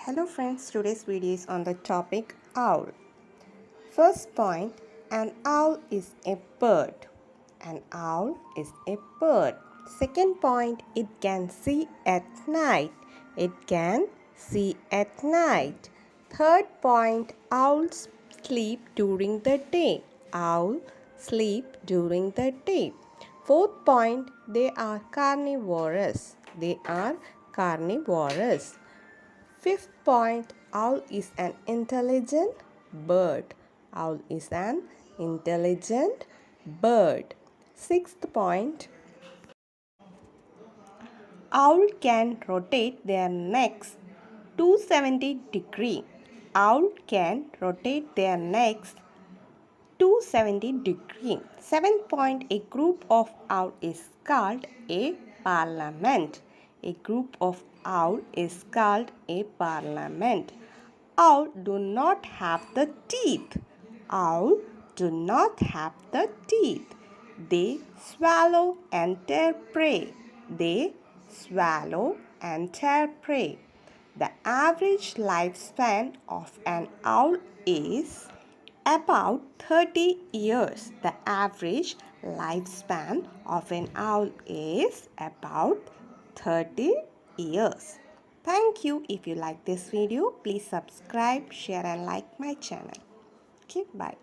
Hello friends, today's video is on the topic owl. First point, an owl is a bird. An owl is a bird. Second point, it can see at night. It can see at night. Third point, owls sleep during the day. Owl sleep during the day. Fourth point, they are carnivorous. They are carnivorous. Fifth point, owl is an intelligent bird. Owl is an intelligent bird. Sixth point, owl can rotate their necks 270 degree. Owl can rotate their necks 270 degree. Seventh point, a group of owl is called a parliament. A group of owl is called a parliament. Owl do not have the teeth. Owl do not have the teeth. They swallow and tear prey. They swallow and tear prey. The average lifespan of an owl is about 30 years. The average lifespan of an owl is about 30 years. Thank you. If you like this video, please subscribe, share and like my channel. Okay, bye.